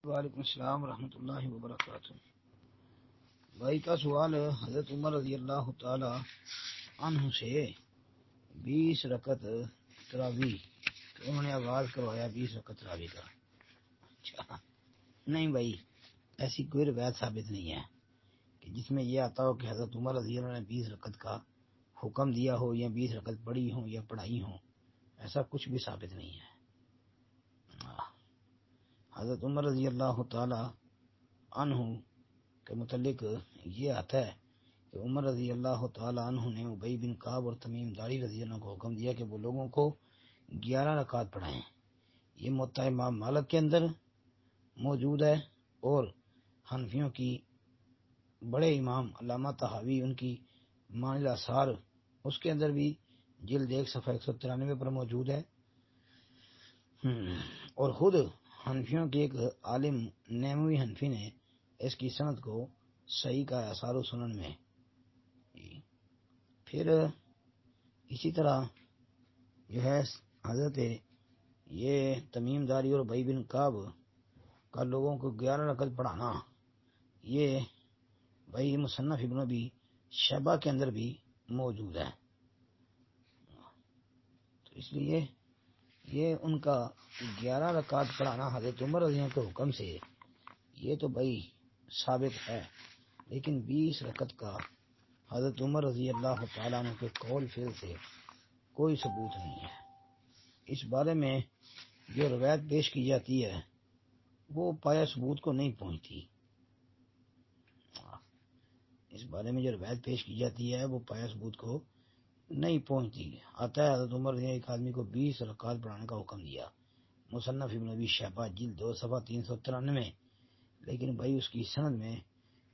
وعلیکم السلام ورحمۃ اللہ وبرکاتہ۔ بھائی کا سوال ہے، حضرت عمر رضی اللہ تعالی عنہ سے 20 رکعت تراوی انہوں نے آغاز کروایا 20 رکعت تراوی کا۔ اچھا نہیں بھائی، ایسی کوئی روایت ثابت نہیں ہے کہ جس میں یہ آتا ہو کہ حضرت عمر رضی اللہ عنہ نے 20 رکعت کا حکم دیا ہو یا 20 رکعت پڑھی ہوں یا پڑھائی ہوں، ایسا کچھ بھی ثابت نہیں ہے۔ حضرت عمر رضی اللہ تعالی عنہ کے متعلق یہ آتا ہے کہ عمر رضی اللہ تعالی عنہ نے ابی بن کعب اور تمیم داری رضی اللہ عنہ کو حکم دیا کہ وہ لوگوں کو 11 رکعت پڑھائیں۔ یہ موطا امام مالک کے اندر موجود ہے، اور حنفیوں کی بڑے امام علامہ طحاوی ان کی معنی الاثار اس کے اندر بھی جلد 1 صفحہ 193 پر موجود ہے، اور خود حنفیوں کے ایک عالم نیموی حنفی نے اس کی سند کو صحیح کا آثار و سنن میں۔ پھر اسی طرح جو ہے حضرت یہ تمیم داری اور ابی بن کعب کا لوگوں کو 11 رکعت پڑھانا، یہ بھائی مصنف ابن ابی شیبہ کے اندر بھی موجود ہے، تو اس لیے یہ ان کا 11 رکعت پڑھانا حضرت عمر رضی اللہ عنہ کے حکم سے یہ تو بھائی ثابت ہے، لیکن 20 رکعت کا حضرت عمر رضی اللہ تعالیٰ عنہ کے قول فعل سے کوئی ثبوت نہیں ہے۔ اس بارے میں جو روایت پیش کی جاتی ہے وہ پایہ ثبوت کو نہیں پہنچتی، اس بارے میں جو روایت پیش کی جاتی ہے وہ پایہ ثبوت کو نہیں پہنچتی۔ آتا ہے حضرت عمر نے ایک آدمی کو 20 رکعت پڑھانے کا حکم دیا، مصنف ابن ابی شیبہ جلد 2 صفحہ 393، لیکن بھائی اس کی سند میں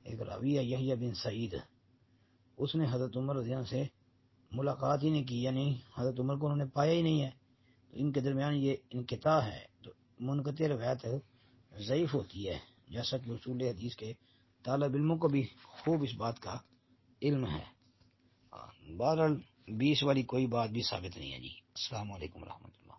ایک راوی ہے یحییٰ بن سعید، اس نے حضرت عمر رضی اللہ عنہ سے ملاقات ہی نہیں کی، یعنی حضرت عمر کو انہوں نے پایا ہی نہیں ہے، تو ان کے درمیان یہ انقطاع ہے، تو منقطع روایت ضعیف ہوتی ہے، جیسا کہ اصول حدیث کے طالب علموں کو بھی خوب اس بات کا علم ہے۔ بہرحال 20 والی کوئی بات بھی ثابت نہیں ہے جی۔ السلام علیکم ورحمۃ اللہ۔